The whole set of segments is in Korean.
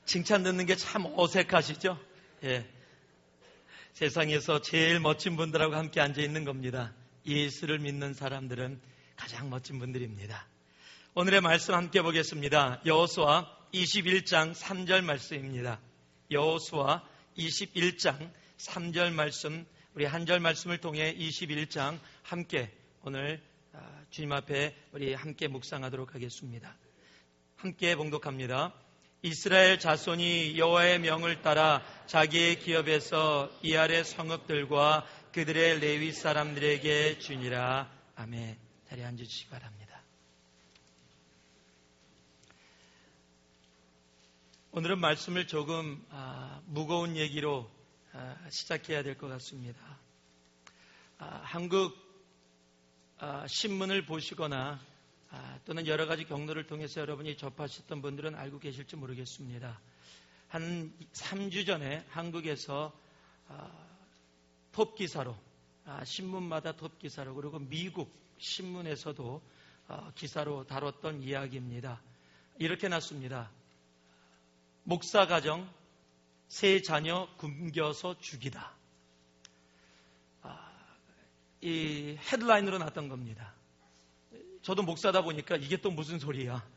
칭찬 듣는 게 참 어색하시죠? 예. 세상에서 제일 멋진 분들하고 함께 앉아 있는 겁니다. 예수를 믿는 사람들은 가장 멋진 분들입니다. 오늘의 말씀 함께 보겠습니다. 여호수아 21장 3절 말씀입니다. 여호수아 21장 3절 말씀, 우리 한 절 말씀을 통해 21장 함께 오늘 주님 앞에 우리 함께 묵상하도록 하겠습니다. 함께 봉독합니다. 이스라엘 자손이 여호와의 명을 따라 자기의 기업에서 이 아래 성읍들과 그들의 레위 사람들에게 주니라. 아멘. 자리에 앉으시기 바랍니다. 오늘은 말씀을 조금 무거운 얘기로 시작해야 될 것 같습니다. 한국 신문을 보시거나 또는 여러 가지 경로를 통해서 여러분이 접하셨던 분들은 알고 계실지 모르겠습니다. 한 3주 전에 한국에서 톱기사로, 신문마다 톱기사로, 그리고 미국 신문에서도 기사로 다뤘던 이야기입니다. 이렇게 났습니다. 목사 가정, 세 자녀 굶겨서 죽이다. 이 헤드라인으로 났던 겁니다. 저도 목사다 보니까 이게 또 무슨 소리야.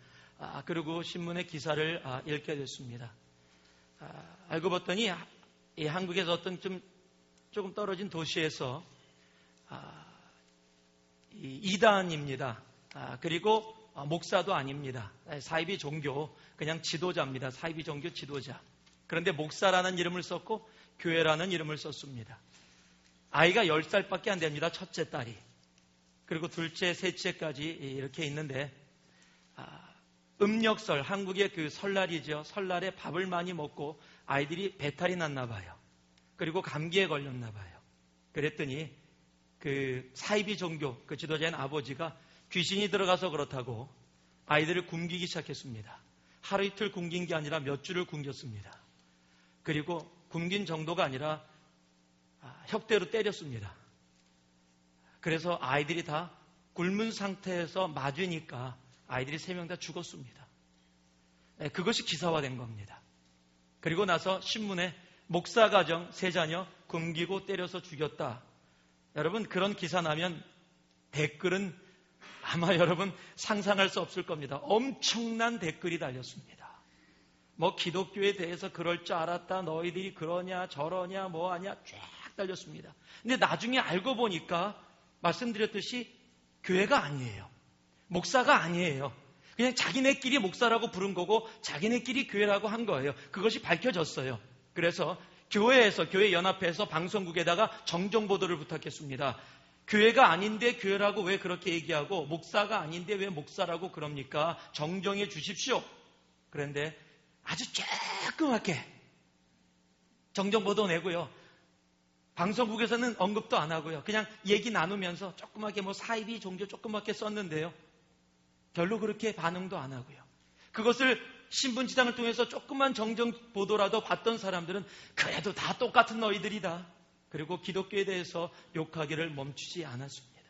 그리고 신문의 기사를 읽게 됐습니다. 알고 봤더니 이 한국에서 어떤 조금 떨어진 도시에서 이단입니다. 그리고 목사도 아닙니다. 사이비 종교, 그냥 지도자입니다. 사이비 종교 지도자. 그런데 목사라는 이름을 썼고 교회라는 이름을 썼습니다. 아이가 10살밖에 안 됩니다. 첫째 딸이. 그리고 둘째, 셋째까지 이렇게 있는데 음력설, 한국의 그 설날이죠. 설날에 밥을 많이 먹고 아이들이 배탈이 났나 봐요. 그리고 감기에 걸렸나 봐요. 그랬더니 그 사이비 종교 그 지도자인 아버지가 귀신이 들어가서 그렇다고 아이들을 굶기기 시작했습니다. 하루 이틀 굶긴 게 아니라 몇 주를 굶겼습니다. 그리고 굶긴 정도가 아니라 혁대로 때렸습니다. 그래서 아이들이 다 굶은 상태에서 맞으니까 아이들이 3명 다 죽었습니다. 그것이 기사화된 겁니다. 그리고 나서 신문에 목사 가정 3자녀 굶기고 때려서 죽였다. 여러분, 그런 기사 나면 댓글은 아마 여러분 상상할 수 없을 겁니다. 엄청난 댓글이 달렸습니다. 뭐 기독교에 대해서 그럴 줄 알았다. 너희들이 그러냐 저러냐 뭐하냐 쫙 달렸습니다. 근데 나중에 알고 보니까 말씀드렸듯이 교회가 아니에요. 목사가 아니에요. 그냥 자기네끼리 목사라고 부른 거고 자기네끼리 교회라고 한 거예요. 그것이 밝혀졌어요. 그래서 교회에서, 교회 연합회에서 방송국에다가 정정보도를 부탁했습니다. 교회가 아닌데 교회라고 왜 그렇게 얘기하고 목사가 아닌데 왜 목사라고 그럽니까? 정정해 주십시오. 그런데 아주 조그맣게 정정보도 내고요. 방송국에서는 언급도 안 하고요. 그냥 얘기 나누면서 조그맣게 뭐 사이비 종교 조그맣게 썼는데요. 별로 그렇게 반응도 안 하고요. 그것을 신분지장을 통해서 조그만 정정 보도라도 봤던 사람들은 그래도 다 똑같은 너희들이다. 그리고 기독교에 대해서 욕하기를 멈추지 않았습니다.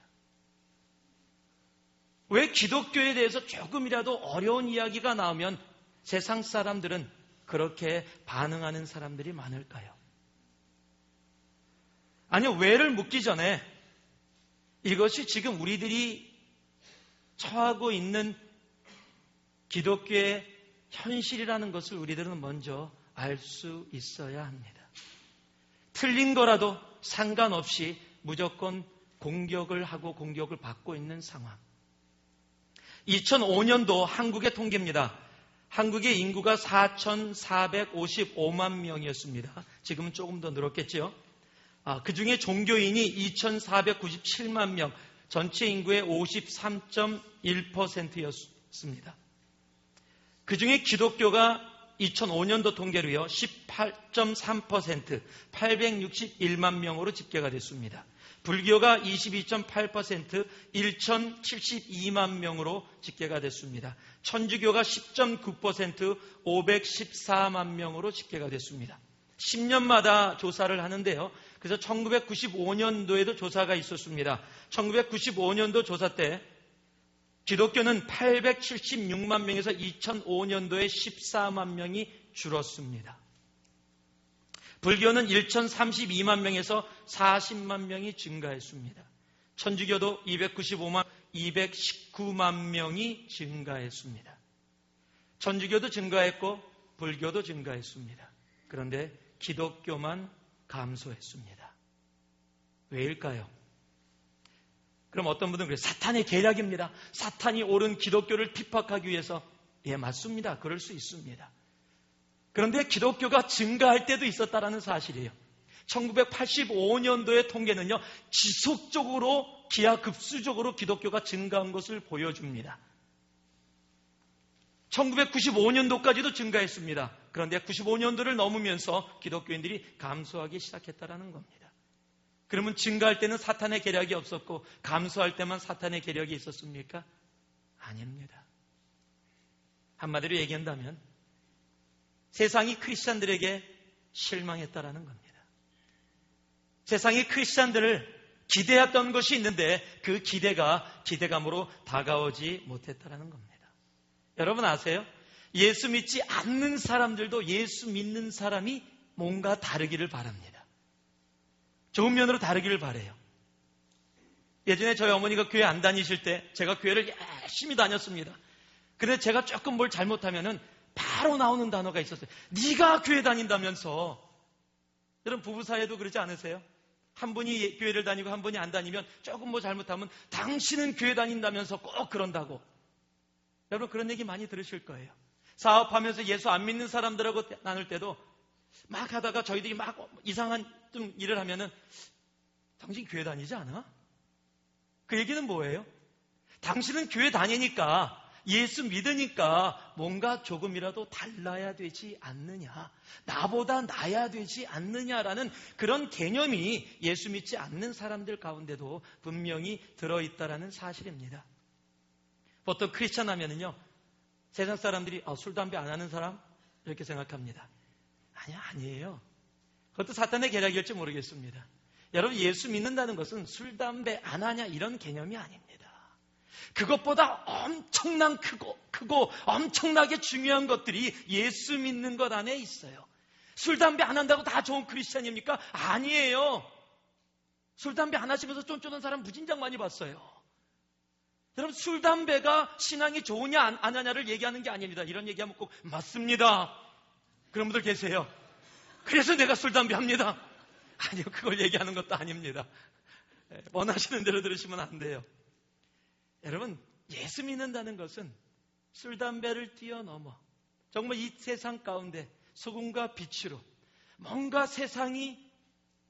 왜 기독교에 대해서 조금이라도 어려운 이야기가 나오면 세상 사람들은 그렇게 반응하는 사람들이 많을까요? 아니요, 왜를 묻기 전에 이것이 지금 우리들이 처하고 있는 기독교의 현실이라는 것을 우리들은 먼저 알 수 있어야 합니다. 틀린 거라도 상관없이 무조건 공격을 하고 공격을 받고 있는 상황. 2005년도 한국의 통계입니다. 한국의 인구가 4,455만 명이었습니다. 지금은 조금 더 늘었겠죠. 그 중에 종교인이 2,497만 명, 전체 인구의 53.1%였습니다. 그 중에 기독교가 2005년도 통계로요, 18.3%, 861만 명으로 집계가 됐습니다. 불교가 22.8%, 1,072만 명으로 집계가 됐습니다. 천주교가 10.9%, 514만 명으로 집계가 됐습니다. 10년마다 조사를 하는데요. 그래서 1995년도에도 조사가 있었습니다. 1995년도 조사 때 기독교는 876만 명에서 2005년도에 14만 명이 줄었습니다. 불교는 1,032만 명에서 40만 명이 증가했습니다. 천주교도 219만 명이 증가했습니다. 천주교도 증가했고 불교도 증가했습니다. 그런데 기독교만 감소했습니다. 왜일까요? 그럼 어떤 분들은 그래요. 사탄의 계략입니다. 사탄이 옳은 기독교를 핍박하기 위해서. 예, 맞습니다. 그럴 수 있습니다. 그런데 기독교가 증가할 때도 있었다는 사실이에요. 1985년도의 통계는요, 지속적으로 기하급수적으로 기독교가 증가한 것을 보여줍니다. 1995년도까지도 증가했습니다. 그런데 95년도를 넘으면서 기독교인들이 감소하기 시작했다는 겁니다. 그러면 증가할 때는 사탄의 계략이 없었고 감소할 때만 사탄의 계략이 있었습니까? 아닙니다. 한마디로 얘기한다면 세상이 크리스찬들에게 실망했다라는 겁니다. 세상이 크리스찬들을 기대했던 것이 있는데 그 기대가 기대감으로 다가오지 못했다라는 겁니다. 여러분 아세요? 예수 믿지 않는 사람들도 예수 믿는 사람이 뭔가 다르기를 바랍니다. 좋은 면으로 다르기를 바라요. 예전에 저희 어머니가 교회 안 다니실 때 제가 교회를 열심히 다녔습니다. 그런데 제가 조금 뭘 잘못하면은 바로 나오는 단어가 있었어요. 네가 교회 다닌다면서. 여러분 부부 사이에도 그러지 않으세요? 한 분이 교회를 다니고 한 분이 안 다니면 조금 뭐 잘못하면 당신은 교회 다닌다면서 꼭 그런다고. 여러분 그런 얘기 많이 들으실 거예요. 사업하면서 예수 안 믿는 사람들하고 나눌 때도 막 하다가 저희들이 막 이상한 좀 일을 하면은 당신 교회 다니지 않아? 그 얘기는 뭐예요? 당신은 교회 다니니까 예수 믿으니까 뭔가 조금이라도 달라야 되지 않느냐, 나보다 나야 되지 않느냐라는 그런 개념이 예수 믿지 않는 사람들 가운데도 분명히 들어있다라는 사실입니다. 보통 크리스찬 하면은요, 세상 사람들이 술, 담배 안 하는 사람? 이렇게 생각합니다. 아니에요. 그것도 사탄의 계략일지 모르겠습니다. 여러분 예수 믿는다는 것은 술, 담배 안 하냐 이런 개념이 아닙니다. 그것보다 엄청난 크고 엄청나게 중요한 것들이 예수 믿는 것 안에 있어요. 술, 담배 안 한다고 다 좋은 크리스찬입니까? 아니에요. 술, 담배 안 하시면서 쫀쫀한 사람 무진장 많이 봤어요. 여러분 술, 담배가 신앙이 좋으냐 안 하냐를 얘기하는 게 아닙니다. 이런 얘기하면 꼭 맞습니다. 그런 분들 계세요. 그래서 내가 술, 담배 합니다. 아니요, 그걸 얘기하는 것도 아닙니다. 원하시는 대로 들으시면 안 돼요. 여러분 예수 믿는다는 것은 술, 담배를 뛰어넘어 정말 이 세상 가운데 소금과 빛으로 뭔가 세상이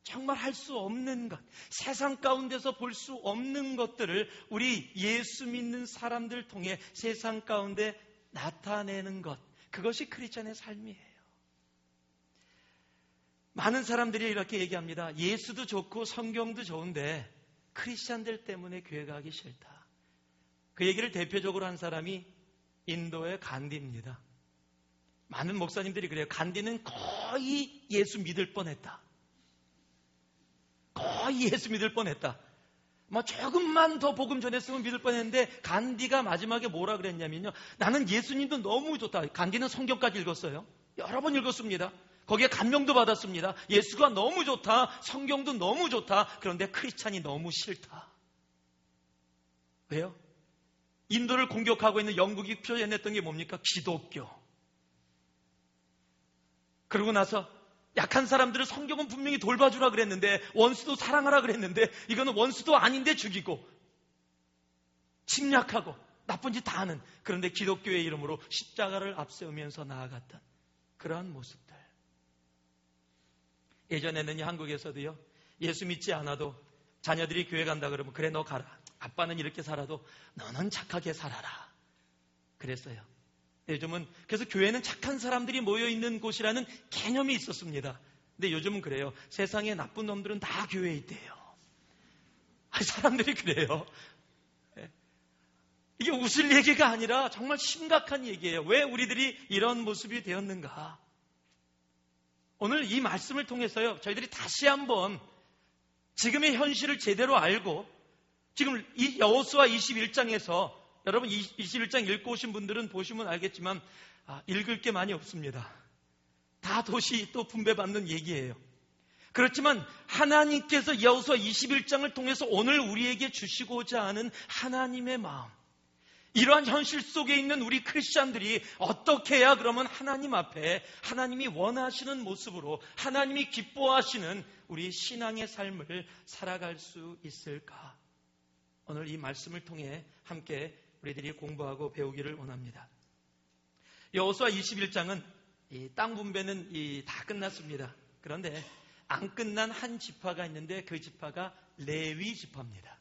정말 할 수 없는 것, 세상 가운데서 볼 수 없는 것들을 우리 예수 믿는 사람들 통해 세상 가운데 나타내는 것, 그것이 크리스찬의 삶이에요. 많은 사람들이 이렇게 얘기합니다. 예수도 좋고 성경도 좋은데 크리스찬들 때문에 교회 가기 싫다. 그 얘기를 대표적으로 한 사람이 인도의 간디입니다. 많은 목사님들이 그래요. 간디는 거의 예수 믿을 뻔했다. 거의 예수 믿을 뻔했다. 조금만 더 복음 전했으면 믿을 뻔했는데 간디가 마지막에 뭐라 그랬냐면요. 나는 예수님도 너무 좋다. 간디는 성경까지 읽었어요. 여러 번 읽었습니다. 거기에 감명도 받았습니다. 예수가 너무 좋다. 성경도 너무 좋다. 그런데 크리스찬이 너무 싫다. 왜요? 인도를 공격하고 있는 영국이 표현했던 게 뭡니까? 기독교. 그러고 나서 약한 사람들을 성경은 분명히 돌봐주라 그랬는데 원수도 사랑하라 그랬는데 이거는 원수도 아닌데 죽이고 침략하고 나쁜 짓 다 하는, 그런데 기독교의 이름으로 십자가를 앞세우면서 나아갔던 그러한 모습들. 예전에는 한국에서도요, 예수 믿지 않아도 자녀들이 교회 간다 그러면 그래 너 가라. 아빠는 이렇게 살아도 너는 착하게 살아라. 그랬어요. 요즘은 그래서 교회는 착한 사람들이 모여있는 곳이라는 개념이 있었습니다. 근데 요즘은 그래요. 세상에 나쁜 놈들은 다 교회에 있대요. 사람들이 그래요. 이게 웃을 얘기가 아니라 정말 심각한 얘기예요. 왜 우리들이 이런 모습이 되었는가? 오늘 이 말씀을 통해서요, 저희들이 다시 한번 지금의 현실을 제대로 알고, 지금 이 여호수아 21장에서 여러분 21장 읽고 오신 분들은 보시면 알겠지만 읽을 게 많이 없습니다. 다 도시 또 분배받는 얘기예요. 그렇지만 하나님께서 여호수아 21장을 통해서 오늘 우리에게 주시고자 하는 하나님의 마음, 이러한 현실 속에 있는 우리 크리스찬들이 어떻게 해야 그러면 하나님 앞에 하나님이 원하시는 모습으로 하나님이 기뻐하시는 우리 신앙의 삶을 살아갈 수 있을까? 오늘 이 말씀을 통해 함께 우리들이 공부하고 배우기를 원합니다. 여호수아 21장은 땅 분배는 다 끝났습니다. 그런데 안 끝난 한 지파가 있는데 그 지파가 레위 지파입니다.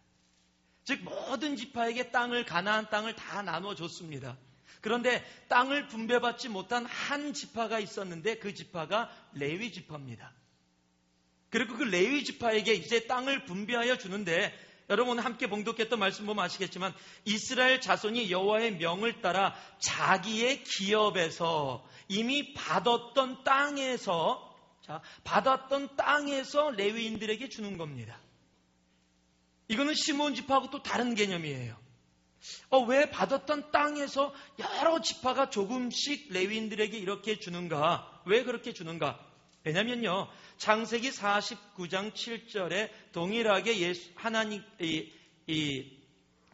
즉 모든 지파에게 가나안 땅을 다 나눠줬습니다. 그런데 땅을 분배받지 못한 한 지파가 있었는데 그 지파가 레위 지파입니다. 그리고 그 레위 지파에게 이제 땅을 분배하여 주는데, 여러분 함께 봉독했던 말씀 보면 아시겠지만 이스라엘 자손이 여호와의 명을 따라 자기의 기업에서 이미 받았던 땅에서 레위인들에게 주는 겁니다. 이거는 시므온 지파하고 또 다른 개념이에요. 왜 받았던 땅에서 여러 지파가 조금씩 레위인들에게 이렇게 주는가? 왜 그렇게 주는가? 왜냐면요, 창세기 49장 7절에 동일하게 하나님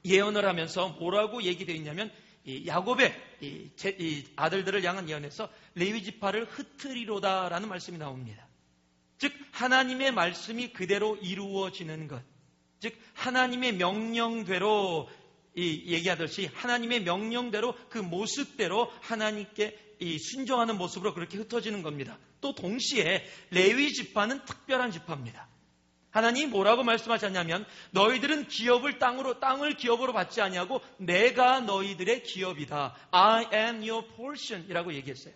예언을 하면서 뭐라고 얘기되어 있냐면 야곱의 아들들을 향한 예언에서 레위 지파를 흩트리로다라는 말씀이 나옵니다. 즉 하나님의 말씀이 그대로 이루어지는 것, 즉 하나님의 명령대로 얘기하듯이 하나님의 명령대로 그 모습대로 하나님께 순종하는 모습으로 그렇게 흩어지는 겁니다. 또 동시에 레위 지파는 특별한 지파입니다. 하나님이 뭐라고 말씀하셨냐면 너희들은 땅을 기업으로 받지 아니하고 내가 너희들의 기업이다. I am your portion 이라고 얘기했어요.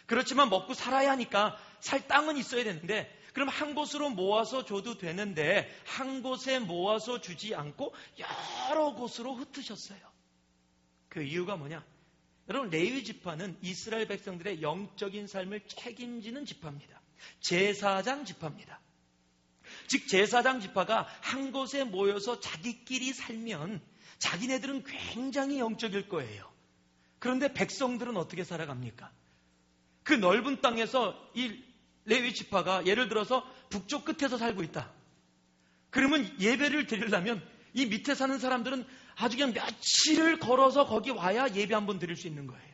그렇지만 먹고 살아야 하니까 살 땅은 있어야 되는데, 그럼 한 곳으로 모아서 줘도 되는데 한 곳에 모아서 주지 않고 여러 곳으로 흩으셨어요. 그 이유가 뭐냐? 여러분, 레위 지파는 이스라엘 백성들의 영적인 삶을 책임지는 지파입니다. 제사장 지파입니다. 즉 제사장 지파가 한 곳에 모여서 자기끼리 살면 자기네들은 굉장히 영적일 거예요. 그런데 백성들은 어떻게 살아갑니까? 그 넓은 땅에서 이 레위 지파가 예를 들어서 북쪽 끝에서 살고 있다. 그러면 예배를 드리려면 이 밑에 사는 사람들은 아주 그냥 며칠을 걸어서 거기 와야 예배 한번 드릴 수 있는 거예요.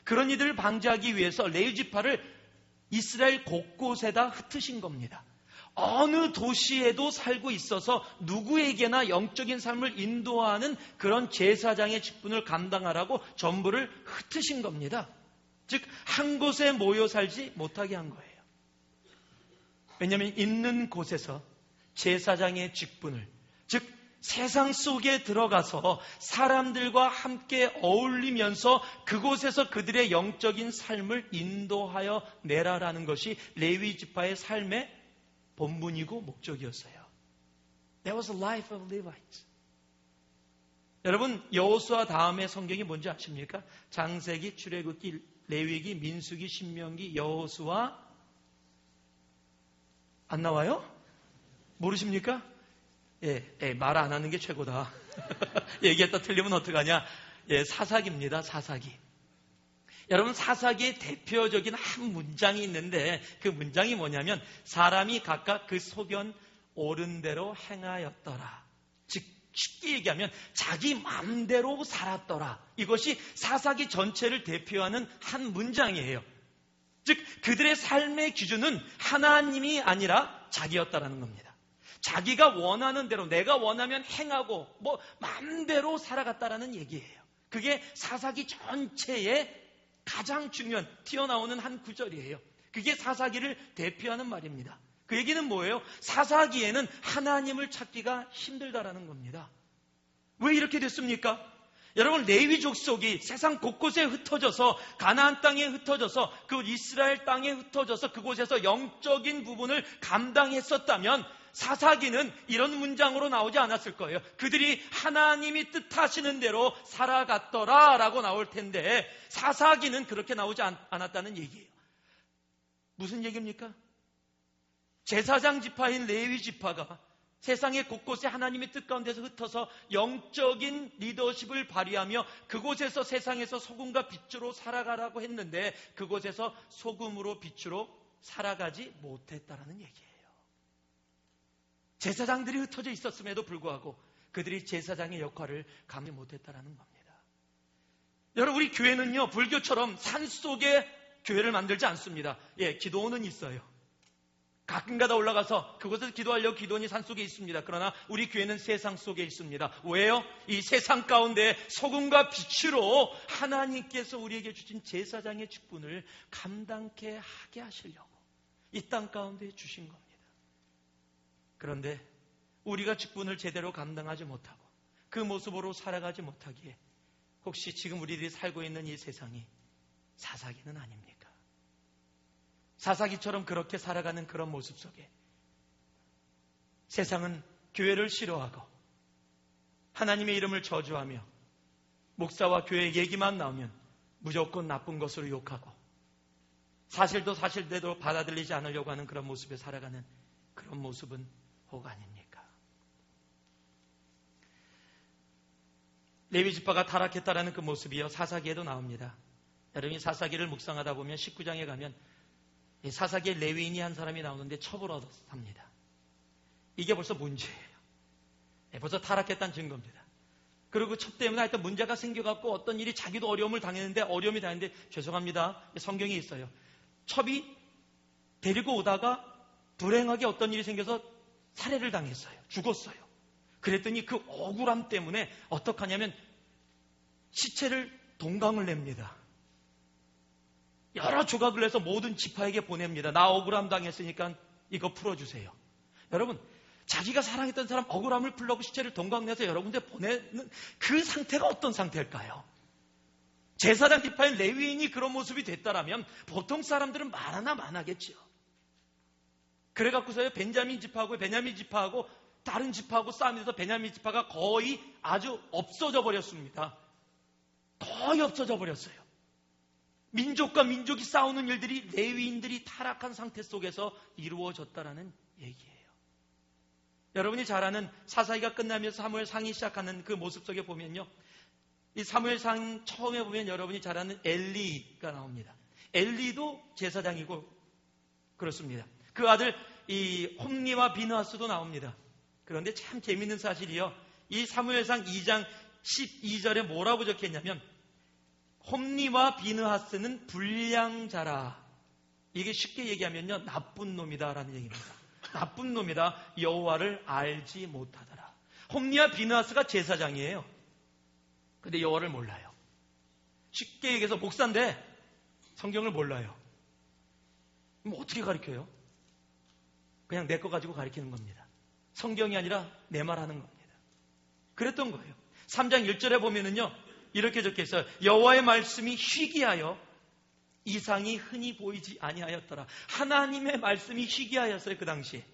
그런 이들을 방지하기 위해서 레위 지파를 이스라엘 곳곳에다 흩으신 겁니다. 어느 도시에도 살고 있어서 누구에게나 영적인 삶을 인도하는 그런 제사장의 직분을 감당하라고 전부를 흩으신 겁니다. 즉 한 곳에 모여 살지 못하게 한 거예요. 왜냐하면 있는 곳에서 제사장의 직분을, 즉 세상 속에 들어가서 사람들과 함께 어울리면서 그곳에서 그들의 영적인 삶을 인도하여 내라라는 것이 레위 지파의 삶의 본분이고 목적이었어요. That was the life of Levites. 여러분, 여호수아 다음에 성경이 뭔지 아십니까? 창세기, 출애굽기, 레위기, 민수기, 신명기, 여호수아 안 나와요? 모르십니까? 말 안 하는 게 최고다. 얘기했다 틀리면 어떡하냐? 사사기입니다. 사사기. 여러분, 사사기의 대표적인 한 문장이 있는데 그 문장이 뭐냐면 사람이 각각 그 소견 옳은 대로 행하였더라. 즉 쉽게 얘기하면 자기 마음대로 살았더라. 이것이 사사기 전체를 대표하는 한 문장이에요. 즉 그들의 삶의 기준은 하나님이 아니라 자기였다라는 겁니다. 자기가 원하는 대로, 내가 원하면 행하고 마음대로 살아갔다라는 얘기예요. 그게 사사기 전체의 가장 중요한, 튀어나오는 한 구절이에요. 그게 사사기를 대표하는 말입니다. 그 얘기는 뭐예요? 사사기에는 하나님을 찾기가 힘들다라는 겁니다. 왜 이렇게 됐습니까? 여러분, 레위 족속이 세상 곳곳에 흩어져서 가나안 땅에 흩어져서 그 이스라엘 땅에 흩어져서 그곳에서 영적인 부분을 감당했었다면 사사기는 이런 문장으로 나오지 않았을 거예요. 그들이 하나님이 뜻하시는 대로 살아갔더라 라고 나올 텐데 사사기는 그렇게 나오지 않았다는 얘기예요. 무슨 얘기입니까? 제사장 지파인 레위 지파가 세상의 곳곳에 하나님의 뜻 가운데서 흩어서 영적인 리더십을 발휘하며 그곳에서 세상에서 소금과 빛으로 살아가라고 했는데 그곳에서 소금으로 빛으로 살아가지 못했다라는 얘기예요. 제사장들이 흩어져 있었음에도 불구하고 그들이 제사장의 역할을 감히 못했다라는 겁니다. 여러분, 우리 교회는요, 불교처럼 산속에 교회를 만들지 않습니다. 기도원은 있어요. 가끔가다 올라가서 그곳에서 기도하려고 기도원이 산속에 있습니다. 그러나 우리 교회는 세상 속에 있습니다. 왜요? 이 세상 가운데 소금과 빛으로 하나님께서 우리에게 주신 제사장의 직분을 감당케 하게 하시려고 이 땅 가운데 주신 겁니다. 그런데 우리가 직분을 제대로 감당하지 못하고 그 모습으로 살아가지 못하기에 혹시 지금 우리들이 살고 있는 이 세상이 사사기는 아닙니까? 사사기처럼 그렇게 살아가는 그런 모습 속에 세상은 교회를 싫어하고 하나님의 이름을 저주하며 목사와 교회 얘기만 나오면 무조건 나쁜 것으로 욕하고 사실도 사실대로 받아들이지 않으려고 하는 그런 모습에 살아가는 그런 모습은 뭐가 아닙니까? 레위 지파가 타락했다라는 그 모습이요, 사사기에도 나옵니다. 여러분이 사사기를 묵상하다 보면 19장에 가면 사사기에 레위인이 한 사람이 나오는데 첩을 얻었습니다. 이게 벌써 문제예요. 벌써 타락했다는 증거입니다. 그리고 그 첩 때문에 하여튼 문제가 생겨갖고 어떤 일이 자기도 어려움을 당했는데 어려움이 당했는데 죄송합니다. 성경에 있어요. 첩이 데리고 오다가 불행하게 어떤 일이 생겨서 살해를 당했어요. 죽었어요. 그랬더니 그 억울함 때문에 어떡하냐면 시체를 동강을 냅니다. 여러 조각을 내서 모든 지파에게 보냅니다. 나 억울함 당했으니까 이거 풀어주세요. 여러분, 자기가 사랑했던 사람 억울함을 풀려고 시체를 동강내서 여러분들 보내는 그 상태가 어떤 상태일까요? 제사장 지파인 레위인이 그런 모습이 됐다라면 보통 사람들은 말하나 마나겠죠. 그래갖고서요, 베냐민 지파하고 다른 지파하고 싸움에서 베냐민 지파가 거의 아주 없어져 버렸습니다. 거의 없어져 버렸어요. 민족과 민족이 싸우는 일들이 레위인들이 타락한 상태 속에서 이루어졌다라는 얘기예요. 여러분이 잘 아는 사사기가 끝나면서 사무엘상이 시작하는 그 모습 속에 보면요, 이 사무엘상 처음에 보면 여러분이 잘 아는 엘리가 나옵니다. 엘리도 제사장이고 그렇습니다. 그 아들 이 홈니와 비느하스도 나옵니다. 그런데 참 재밌는 사실이요, 이 사무엘상 2장 12절에 뭐라고 적혀있냐면 홈니와 비느하스는 불량자라. 이게 쉽게 얘기하면요, 나쁜 놈이다라는 얘기입니다. 나쁜 놈이다. 여호와를 알지 못하더라. 홈니와 비느하스가 제사장이에요. 근데 여호와를 몰라요. 쉽게 얘기해서 목사인데 성경을 몰라요. 그럼 어떻게 가르쳐요? 그냥 내 거 가지고 가르치는 겁니다. 성경이 아니라 내 말 하는 겁니다. 그랬던 거예요. 3장 1절에 보면은요, 이렇게 적혀 있어요. 여호와의 말씀이 희귀하여 이상이 흔히 보이지 아니하였더라. 하나님의 말씀이 희귀하였어요. 그 당시에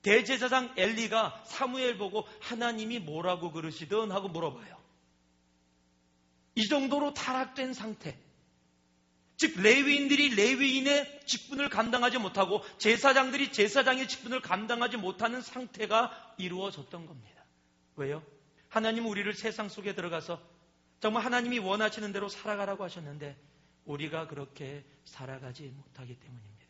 대제사장 엘리가 사무엘 보고 하나님이 뭐라고 그러시든 하고 물어봐요. 이 정도로 타락된 상태, 즉 레위인들이 레위인의 직분을 감당하지 못하고 제사장들이 제사장의 직분을 감당하지 못하는 상태가 이루어졌던 겁니다. 왜요? 하나님은 우리를 세상 속에 들어가서 정말 하나님이 원하시는 대로 살아가라고 하셨는데 우리가 그렇게 살아가지 못하기 때문입니다.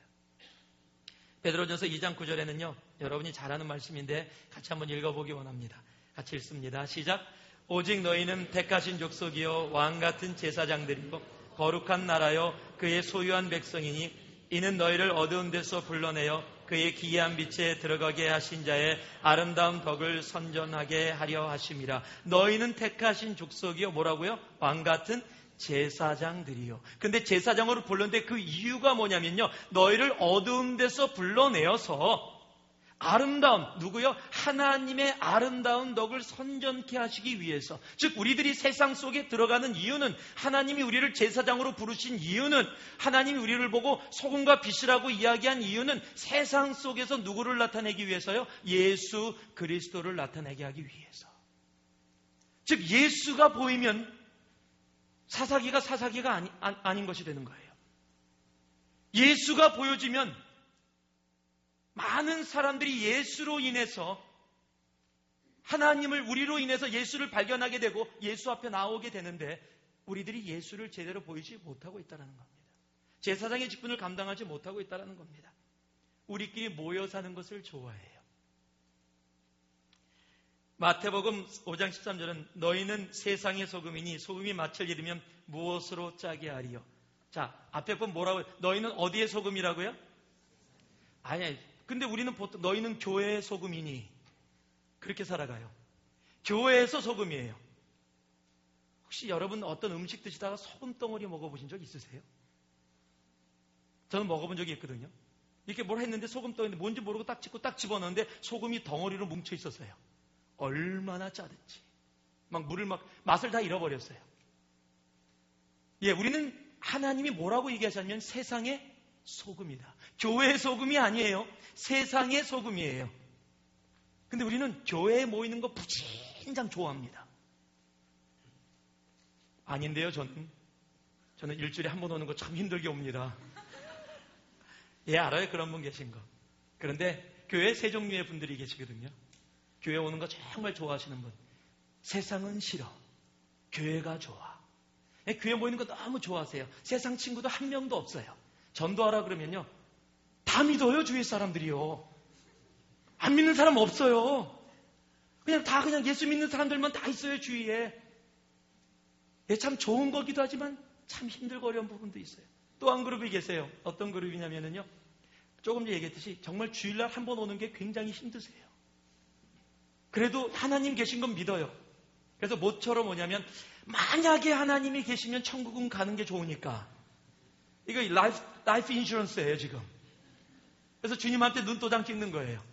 베드로전서 2장 9절에는요, 여러분이 잘 아는 말씀인데 같이 한번 읽어보기 원합니다. 같이 읽습니다. 시작. 오직 너희는 택하신 족속이요 왕같은 제사장들이고 거룩한 나라요 그의 소유한 백성이니 이는 너희를 어두운 데서 불러내어 그의 기이한 빛에 들어가게 하신 자의 아름다운 덕을 선전하게 하려 하심이라. 너희는 택하신 족속이요 뭐라고요? 왕같은 제사장들이요. 근데 제사장으로 불렀는데 그 이유가 뭐냐면요, 너희를 어두운 데서 불러내어서 아름다운, 누구요? 하나님의 아름다운 덕을 선전케 하시기 위해서. 즉 우리들이 세상 속에 들어가는 이유는, 하나님이 우리를 제사장으로 부르신 이유는, 하나님이 우리를 보고 소금과 빛이라고 이야기한 이유는 세상 속에서 누구를 나타내기 위해서요? 예수 그리스도를 나타내게 하기 위해서. 즉 예수가 보이면 사사기가 아닌 것이 되는 거예요. 예수가 보여지면 많은 사람들이 예수로 인해서 하나님을 우리로 인해서 예수를 발견하게 되고 예수 앞에 나오게 되는데 우리들이 예수를 제대로 보이지 못하고 있다는 겁니다. 제사장의 직분을 감당하지 못하고 있다는 겁니다. 우리끼리 모여 사는 것을 좋아해요. 마태복음 5장 13절은 너희는 세상의 소금이니 소금이 맛을 잃으면 무엇으로 짜게 하리요. 자, 앞에 보면 뭐라고요? 너희는 어디의 소금이라고요? 아니, 근데 우리는 보통 너희는 교회의 소금이니 그렇게 살아가요. 교회에서 소금이에요. 혹시 여러분 어떤 음식 드시다가 소금 덩어리 먹어보신 적 있으세요? 저는 먹어본 적이 있거든요. 이렇게 뭘 했는데 소금 덩어리 뭔지 모르고 딱 찍고 딱 집어넣는데 소금이 덩어리로 뭉쳐 있었어요. 얼마나 짜든지 막 물을 맛을 다 잃어버렸어요. 예, 우리는 하나님이 뭐라고 얘기하셨냐면 세상의 소금이다. 교회의 소금이 아니에요. 세상의 소금이에요. 근데 우리는 교회에 모이는 거 무진장 좋아합니다. 아닌데요, 저는 일주일에 한 번 오는 거 참 힘들게 옵니다. 예, 알아요. 그런 분 계신 거. 그런데 교회에 세 종류의 분들이 계시거든요. 교회 오는 거 정말 좋아하시는 분. 세상은 싫어. 교회가 좋아. 예, 교회 모이는 거 너무 좋아하세요. 세상 친구도 한 명도 없어요. 전도하라 그러면요. 다 믿어요, 주위 사람들이요. 안 믿는 사람 없어요. 그냥 예수 믿는 사람들만 다 있어요, 주위에. 예, 참 좋은 거기도 하지만 참 힘들고 어려운 부분도 있어요. 또 한 그룹이 계세요. 어떤 그룹이냐면요. 조금 전에 얘기했듯이 정말 주일날 한 번 오는 게 굉장히 힘드세요. 그래도 하나님 계신 건 믿어요. 그래서 모처럼 뭐냐면 만약에 하나님이 계시면 천국은 가는 게 좋으니까 이거 라이프 인슈런스예요, 지금. 그래서 주님한테 눈도장 찍는 거예요.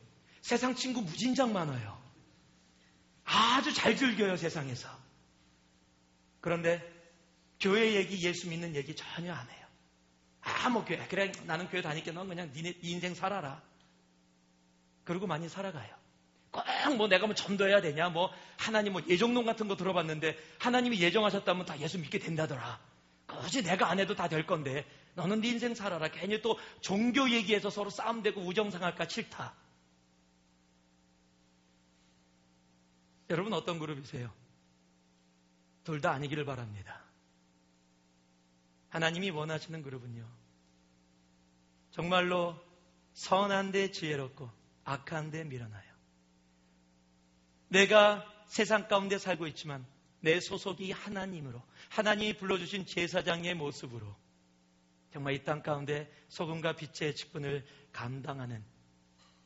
세상 친구 무진장 많아요. 아주 잘 즐겨요, 세상에서. 그런데 교회 얘기, 예수 믿는 얘기 전혀 안 해요. 교회. 그래, 나는 교회 다닐게. 넌 그냥 네 인생 살아라. 그러고 많이 살아가요. 꼭 내가 전도해야 되냐, 하나님 예정론 같은 거 들어봤는데 하나님이 예정하셨다면 다 예수 믿게 된다더라. 굳이 내가 안 해도 다 될 건데 너는 네 인생 살아라. 괜히 또 종교 얘기해서 서로 싸움되고 우정상할까 싫다. 여러분 어떤 그룹이세요? 둘 다 아니기를 바랍니다. 하나님이 원하시는 그룹은요. 정말로 선한데 지혜롭고 악한데 미련하여. 내가 세상 가운데 살고 있지만 내 소속이 하나님으로, 하나님이 불러주신 제사장의 모습으로 정말 이 땅 가운데 소금과 빛의 직분을 감당하는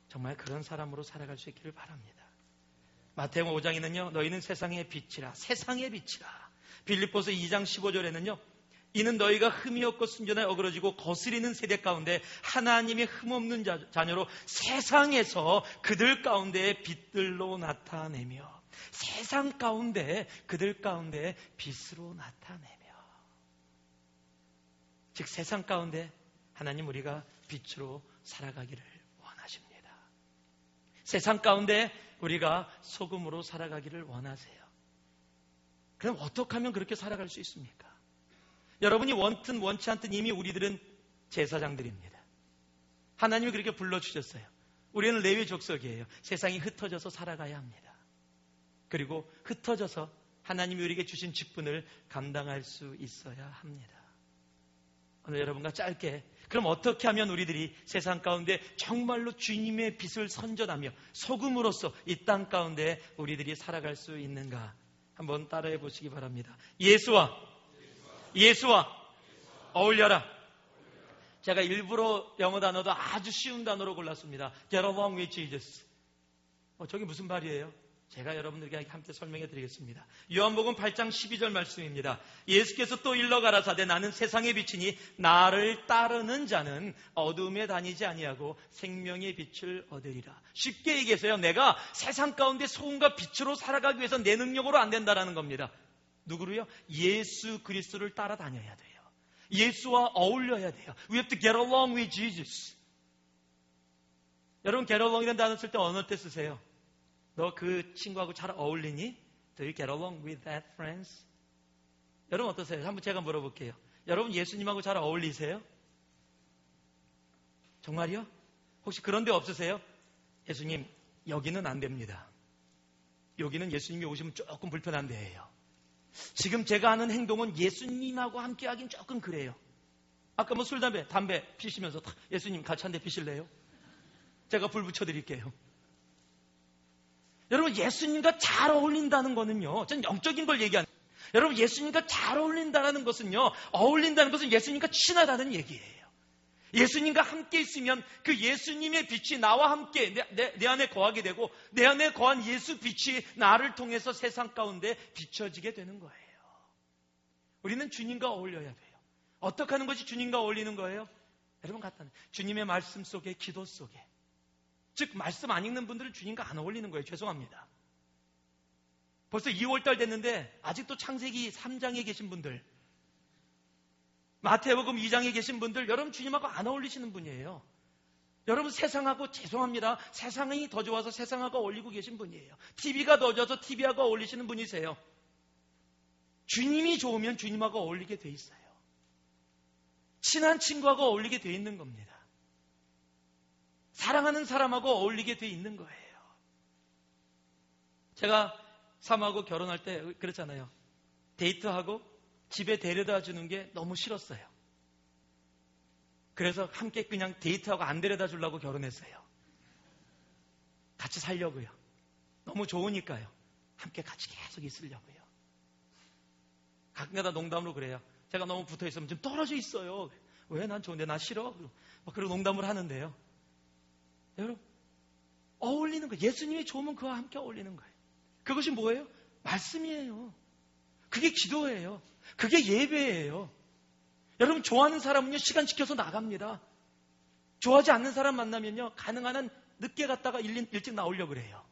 정말 그런 사람으로 살아갈 수 있기를 바랍니다. 마태복음 5장에는요. 너희는 세상의 빛이라. 세상의 빛이라. 빌립보서 2장 15절에는요. 이는 너희가 흠이 없고 순전하게 어그러지고 거스리는 세대 가운데 하나님의 흠없는 자녀로 세상에서 그들 가운데 빛들로 나타내며 세상 가운데 그들 가운데 빛으로 나타내며 즉 세상 가운데 하나님 우리가 빛으로 살아가기를 원하십니다. 세상 가운데 우리가 소금으로 살아가기를 원하세요. 그럼 어떻게 하면 그렇게 살아갈 수 있습니까? 여러분이 원든 원치 않든 이미 우리들은 제사장들입니다. 하나님이 그렇게 불러주셨어요. 우리는 레위 족속이에요. 세상이 흩어져서 살아가야 합니다. 그리고 흩어져서 하나님이 우리에게 주신 직분을 감당할 수 있어야 합니다. 오늘 여러분과 짧게 그럼 어떻게 하면 우리들이 세상 가운데 정말로 주님의 빛을 선전하며 소금으로서 이 땅 가운데 우리들이 살아갈 수 있는가 한번 따라해 보시기 바랍니다. 예수와 어울려라. 제가 일부러 영어 단어도 아주 쉬운 단어로 골랐습니다. Get along with Jesus. 저게 무슨 말이에요? 제가 여러분들에게 함께 설명해 드리겠습니다. 요한복음 8장 12절 말씀입니다. 예수께서 또 일러 가라사대 나는 세상의 빛이니 나를 따르는 자는 어둠에 다니지 아니하고 생명의 빛을 얻으리라. 쉽게 얘기해서요. 내가 세상 가운데 소금과 빛으로 살아가기 위해서 내 능력으로 안 된다라는 겁니다. 누구로요? 예수 그리스도를 따라다녀야 돼요. 예수와 어울려야 돼요. We have to get along with Jesus. 여러분 get along이라는 단어 쓸 때 어느 때 쓰세요? 너 그 친구하고 잘 어울리니? Do you get along with that friends? 여러분 어떠세요? 한번 제가 물어볼게요. 여러분 예수님하고 잘 어울리세요? 정말요? 혹시 그런 데 없으세요? 예수님 여기는 안 됩니다. 여기는 예수님이 오시면 조금 불편한 데예요. 지금 제가 하는 행동은 예수님하고 함께 하긴 조금 그래요. 아까 뭐 술, 담배 피시면서 예수님 같이 한 대 피실래요? 제가 불 붙여드릴게요. 여러분, 예수님과 잘 어울린다는 거는요, 전 영적인 걸 얘기하는 거예요. 여러분, 예수님과 잘 어울린다는 것은요, 어울린다는 것은 예수님과 친하다는 얘기예요. 예수님과 함께 있으면 그 예수님의 빛이 나와 함께 내 안에 거하게 되고, 내 안에 거한 예수 빛이 나를 통해서 세상 가운데 비춰지게 되는 거예요. 우리는 주님과 어울려야 돼요. 어떻게 하는 것이 주님과 어울리는 거예요? 여러분, 간단해요. 주님의 말씀 속에, 기도 속에. 즉, 말씀 안 읽는 분들은 주님과 안 어울리는 거예요. 죄송합니다. 벌써 2월달 됐는데 아직도 창세기 3장에 계신 분들, 마태복음 2장에 계신 분들, 여러분 주님하고 안 어울리시는 분이에요. 여러분 세상하고, 죄송합니다, 세상이 더 좋아서 세상하고 어울리고 계신 분이에요. TV가 더 좋아서 TV하고 어울리시는 분이세요. 주님이 좋으면 주님하고 어울리게 돼 있어요. 친한 친구하고 어울리게 돼 있는 겁니다. 사랑하는 사람하고 어울리게 돼 있는 거예요. 제가 삼하고 결혼할 때 그랬잖아요. 데이트하고 집에 데려다 주는 게 너무 싫었어요. 그래서 함께 그냥 데이트하고 안 데려다 주려고 결혼했어요. 같이 살려고요. 너무 좋으니까요. 함께 같이 계속 있으려고요. 가끔가다 농담으로 그래요. 제가 너무 붙어있으면 좀 떨어져 있어요. 왜? 난 좋은데 나 싫어? 그런 농담을 하는데요. 여러분, 어울리는 거예요. 예수님이 좋으면 그와 함께 어울리는 거예요. 그것이 뭐예요? 말씀이에요. 그게 기도예요. 그게 예배예요. 여러분, 좋아하는 사람은요, 시간 지켜서 나갑니다. 좋아하지 않는 사람 만나면요, 가능한 한 늦게 갔다가 일찍 나오려고 그래요.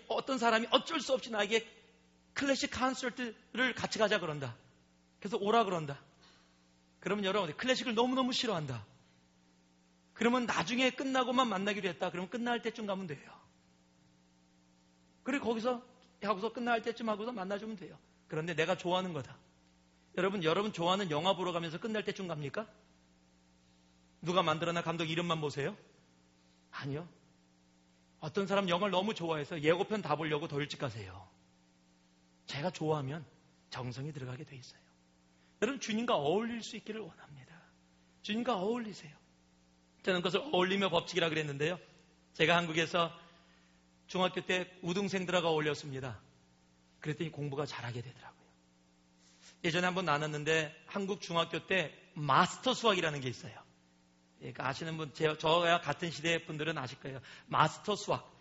어떤 사람이 어쩔 수 없이 나에게 클래식 콘서트를 같이 가자 그런다. 그래서 오라 그런다. 그러면 여러분, 클래식을 너무너무 싫어한다. 그러면 나중에 끝나고만 만나기로 했다. 그러면 끝날 때쯤 가면 돼요. 그리고 거기서 하고서 끝날 때쯤 하고서 만나주면 돼요. 그런데 내가 좋아하는 거다. 여러분 좋아하는 영화 보러 가면서 끝날 때쯤 갑니까? 누가 만들어나 감독 이름만 보세요? 아니요. 어떤 사람 영화를 너무 좋아해서 예고편 다 보려고 더 일찍 가세요. 제가 좋아하면 정성이 들어가게 돼 있어요. 여러분, 주님과 어울릴 수 있기를 원합니다. 주님과 어울리세요. 저는 그것을 어울림의 법칙이라 그랬는데요. 제가 한국에서 중학교 때 우등생들하고 어울렸습니다. 그랬더니 공부가 잘하게 되더라고요. 예전에 한번 나눴는데 한국 중학교 때 마스터 수학이라는 게 있어요. 그러니까 아시는 분, 저와 같은 시대 분들은 아실 거예요. 마스터 수학,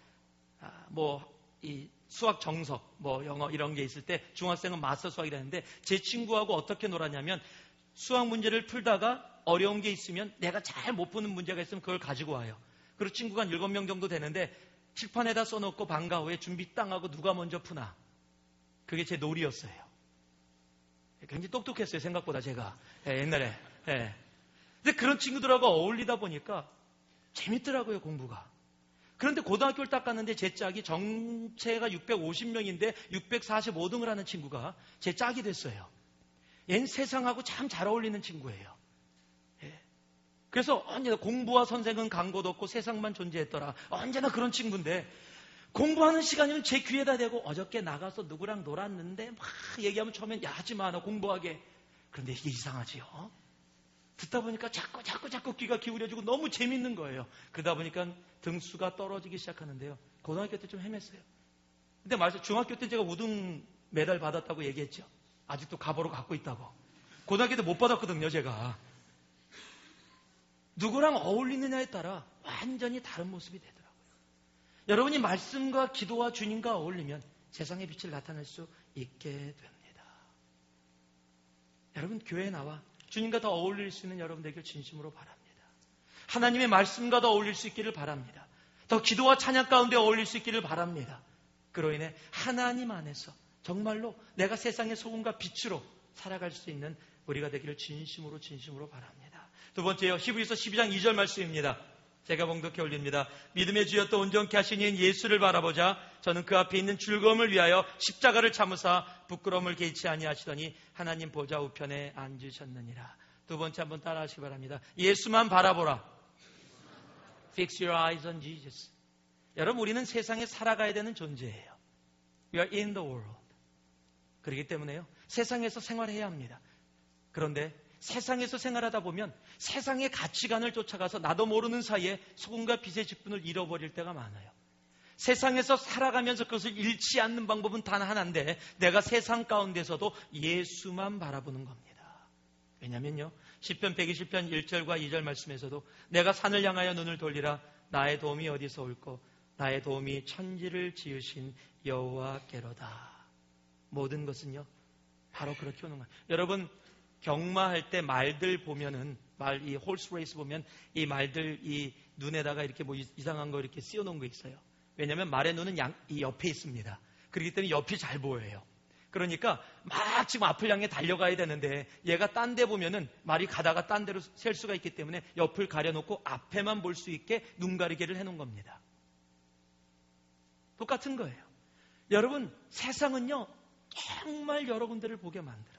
이 수학 정석, 영어 이런 게 있을 때 중학생은 마스터 수학이라는데, 제 친구하고 어떻게 놀았냐면 수학 문제를 풀다가 어려운 게 있으면, 내가 잘 못 푸는 문제가 있으면 그걸 가지고 와요. 그리고 친구가 한 7명 정도 되는데 칠판에다 써놓고 방과 후에 준비 땅 하고 누가 먼저 푸나. 그게 제 놀이였어요. 굉장히 똑똑했어요, 생각보다 제가. 옛날에. 근데 그런 친구들하고 어울리다 보니까 재밌더라고요, 공부가. 그런데 고등학교를 딱 갔는데 제 짝이, 정체가 650명인데 645등을 하는 친구가 제 짝이 됐어요. 얘는 세상하고 참 잘 어울리는 친구예요. 그래서 언제나 공부와 선생은 강고도 없고 세상만 존재했더라. 언제나 그런 친구인데, 공부하는 시간이면 제 귀에다 대고 어저께 나가서 누구랑 놀았는데 막 얘기하면 처음엔 야, 하지 마, 너 공부하게. 그런데 이게 이상하지요. 듣다 보니까 자꾸 귀가 기울여지고 너무 재밌는 거예요. 그러다 보니까 등수가 떨어지기 시작하는데요. 고등학교 때 좀 헤맸어요. 근데 말씀, 중학교 때 제가 우등 메달 받았다고 얘기했죠. 아직도 가보로 갖고 있다고. 고등학교 때 못 받았거든요, 제가. 누구랑 어울리느냐에 따라 완전히 다른 모습이 되더라고요. 여러분이 말씀과 기도와 주님과 어울리면 세상의 빛을 나타낼 수 있게 됩니다. 여러분, 교회에 나와 주님과 더 어울릴 수 있는 여러분 되길 진심으로 바랍니다. 하나님의 말씀과 더 어울릴 수 있기를 바랍니다. 더 기도와 찬양 가운데 어울릴 수 있기를 바랍니다. 그로 인해 하나님 안에서 정말로 내가 세상의 소금과 빛으로 살아갈 수 있는 우리가 되기를 진심으로 바랍니다. 두 번째요, 히브리서 12장 2절 말씀입니다. 제가 봉독해 올립니다. 믿음의 주여 또 온전케 하신 이인 예수를 바라보자. 저는 그 앞에 있는 즐거움을 위하여 십자가를 참으사 부끄러움을 개의치 아니하시더니 하나님 보좌 우편에 앉으셨느니라. 두 번째 한번 따라 하시기 바랍니다. 예수만 바라보라. Fix your eyes on Jesus. 여러분, 우리는 세상에 살아가야 되는 존재예요. We are in the world. 그렇기 때문에요, 세상에서 생활해야 합니다. 그런데 세상에서 생활하다 보면 세상의 가치관을 쫓아가서 나도 모르는 사이에 소금과 빛의 직분을 잃어버릴 때가 많아요. 세상에서 살아가면서 그것을 잃지 않는 방법은 단 하나인데, 내가 세상 가운데서도 예수만 바라보는 겁니다. 왜냐면요, 시편 120편 1절과 2절 말씀에서도 내가 산을 향하여 눈을 돌리라. 나의 도움이 어디서 올꼬? 나의 도움이 천지를 지으신 여호와께로다. 모든 것은요, 바로 그렇게 오는 거예요. 여러분, 경마할 때 말들 보면은, 이 홀스 레이스 보면 이 말들 이 눈에다가 이렇게 뭐 이상한 거 이렇게 씌워놓은 거 있어요. 왜냐하면 말의 눈은 이 옆에 있습니다. 그렇기 때문에 옆이 잘 보여요. 그러니까 막 지금 앞을 향해 달려가야 되는데, 얘가 딴 데 보면은 말이 가다가 딴 데로 셀 수가 있기 때문에 옆을 가려놓고 앞에만 볼 수 있게 눈 가리개를 해놓은 겁니다. 똑같은 거예요. 여러분, 세상은요, 정말 여러분들을 보게 만들어요.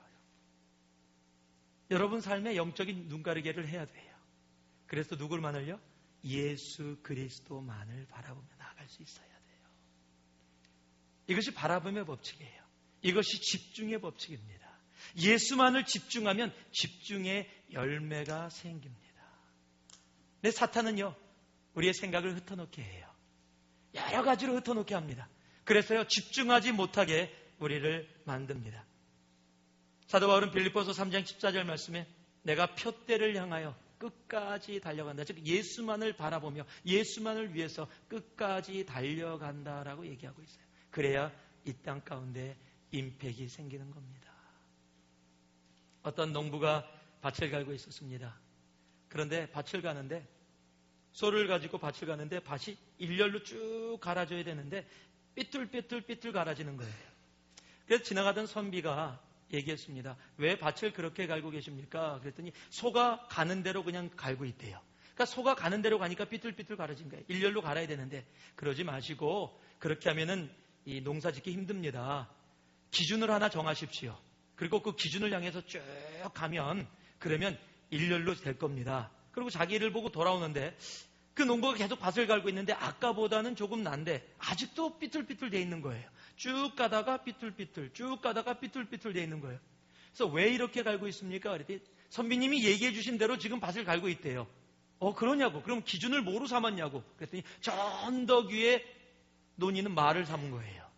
여러분 삶에 영적인 눈가리개를 해야 돼요. 그래서 누굴만을요? 예수 그리스도만을 바라보며 나아갈 수 있어야 돼요. 이것이 바라봄의 법칙이에요. 이것이 집중의 법칙입니다. 예수만을 집중하면 집중의 열매가 생깁니다. 근데 사탄은요, 우리의 생각을 흩어놓게 해요. 여러 가지로 흩어놓게 합니다. 그래서요, 집중하지 못하게 우리를 만듭니다. 사도 바울은 빌립보서 3장 14절 말씀에 내가 표대를 향하여 끝까지 달려간다. 즉 예수만을 바라보며 예수만을 위해서 끝까지 달려간다라고 얘기하고 있어요. 그래야 이 땅 가운데 임팩이 생기는 겁니다. 어떤 농부가 밭을 갈고 있었습니다. 그런데 밭을 가는데, 소를 가지고 밭을 가는데 밭이 일렬로 쭉 갈아줘야 되는데 삐뚤삐뚤 갈아지는 거예요. 그래서 지나가던 선비가 얘기했습니다. 왜 밭을 그렇게 갈고 계십니까? 그랬더니 소가 가는 대로 그냥 갈고 있대요. 그러니까 소가 가는 대로 가니까 삐뚤삐뚤 갈아진 거예요. 일렬로 갈아야 되는데, 그러지 마시고 그렇게 하면은 이 농사 짓기 힘듭니다. 기준을 하나 정하십시오. 그리고 그 기준을 향해서 쭉 가면 그러면 일렬로 될 겁니다. 그리고 자기를 보고 돌아오는데 그 농부가 계속 밭을 갈고 있는데 아까보다는 조금 난데 아직도 삐뚤삐뚤 돼 있는 거예요. 쭉 가다가 삐뚤삐뚤, 쭉 가다가 삐뚤삐뚤 돼 있는 거예요. 그래서 왜 이렇게 갈고 있습니까? 그랬더니 선비님이 얘기해 주신 대로 지금 밭을 갈고 있대요. 그러냐고. 그럼 기준을 뭐로 삼았냐고. 그랬더니 저 언덕 위에 논이는 말을 삼은 거예요.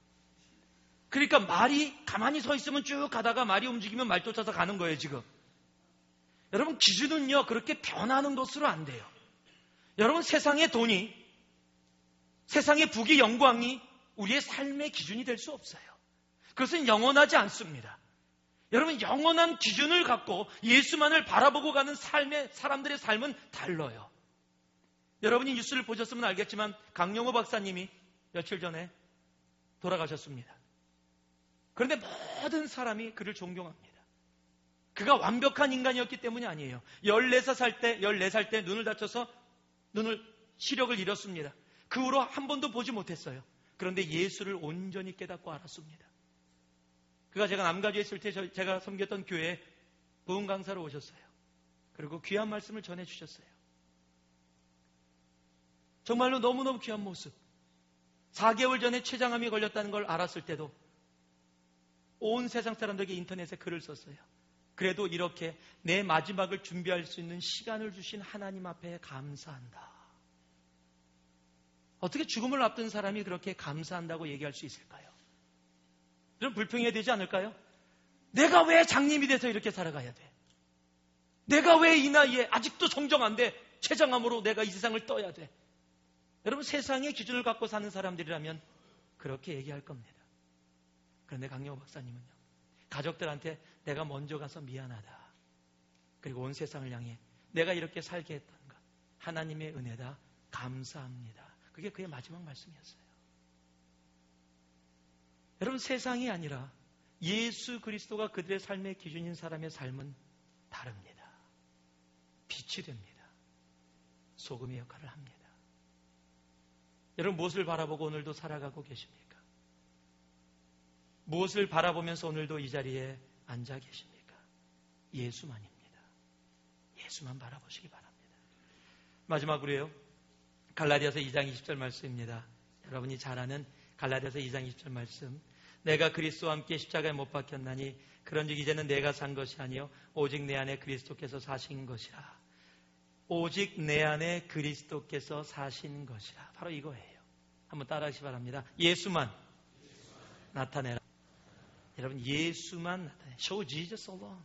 그러니까 말이 가만히 서 있으면 쭉 가다가 말이 움직이면 말 쫓아서 가는 거예요, 지금. 여러분, 기준은요, 그렇게 변하는 것으로 안 돼요. 여러분, 세상의 돈이, 세상의 부귀, 영광이 우리의 삶의 기준이 될 수 없어요. 그것은 영원하지 않습니다. 여러분, 영원한 기준을 갖고 예수만을 바라보고 가는 사람들의 삶은 달라요. 여러분이 뉴스를 보셨으면 알겠지만 강영호 박사님이 며칠 전에 돌아가셨습니다. 그런데 모든 사람이 그를 존경합니다. 그가 완벽한 인간이었기 때문이 아니에요. 14살 때 눈을 다쳐서 시력을 잃었습니다. 그 후로 한 번도 보지 못했어요. 그런데 예수를 온전히 깨닫고 알았습니다. 그가 제가 남가주에 있을 때 제가 섬겼던 교회에 부흥 강사로 오셨어요. 그리고 귀한 말씀을 전해주셨어요. 정말로 너무너무 귀한 모습. 4개월 전에 췌장암이 걸렸다는 걸 알았을 때도 온 세상 사람들에게 인터넷에 글을 썼어요. 그래도 이렇게 내 마지막을 준비할 수 있는 시간을 주신 하나님 앞에 감사한다. 어떻게 죽음을 앞둔 사람이 그렇게 감사한다고 얘기할 수 있을까요? 좀 불평해야 되지 않을까요? 내가 왜 장님이 돼서 이렇게 살아가야 돼? 내가 왜 이 나이에 아직도 정정 안 돼? 췌장암으로 내가 이 세상을 떠야 돼? 여러분, 세상의 기준을 갖고 사는 사람들이라면 그렇게 얘기할 겁니다. 그런데 강영호 박사님은요, 가족들한테 내가 먼저 가서 미안하다. 그리고 온 세상을 향해 내가 이렇게 살게 했던 것, 하나님의 은혜다. 감사합니다. 그게 그의 마지막 말씀이었어요. 여러분, 세상이 아니라 예수 그리스도가 그들의 삶의 기준인 사람의 삶은 다릅니다. 빛이 됩니다. 소금의 역할을 합니다. 여러분, 무엇을 바라보고 오늘도 살아가고 계십니까? 무엇을 바라보면서 오늘도 이 자리에 앉아 계십니까? 예수만입니다. 예수만 바라보시기 바랍니다. 마지막으로요, 갈라디아서 2장 20절 말씀입니다. 여러분이 잘 아는 갈라디아서 2장 20절 말씀. 내가 그리스도와 함께 십자가에 못 박혔나니 그런즉 이제는 내가 산 것이 아니요 오직 내 안에 그리스도께서 사신 것이라. 오직 내 안에 그리스도께서 사신 것이라. 바로 이거예요. 한번 따라하시기 바랍니다. 예수만 나타내라. 여러분, 예수만 나타내. Show Jesus alone.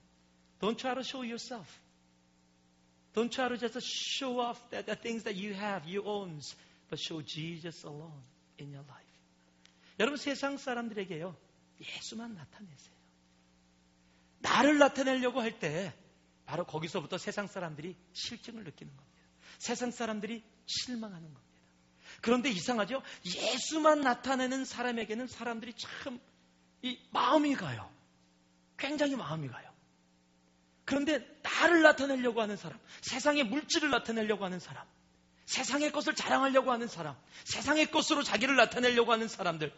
Don't try to show yourself. Don't try to just show off the things that you have, you own, but show Jesus alone in your life. 여러분, 세상 사람들에게요, 예수만 나타내세요. 나를 나타내려고 할 때 바로 거기서부터 세상 사람들이 실증을 느끼는 겁니다. 세상 사람들이 실망하는 겁니다. 그런데 이상하죠? 예수만 나타내는 사람에게는 사람들이 참 마음이 가요. 굉장히 마음이 가요. 그런데 나를 나타내려고 하는 사람, 세상의 물질을 나타내려고 하는 사람, 세상의 것을 자랑하려고 하는 사람, 세상의 것으로 자기를 나타내려고 하는 사람들이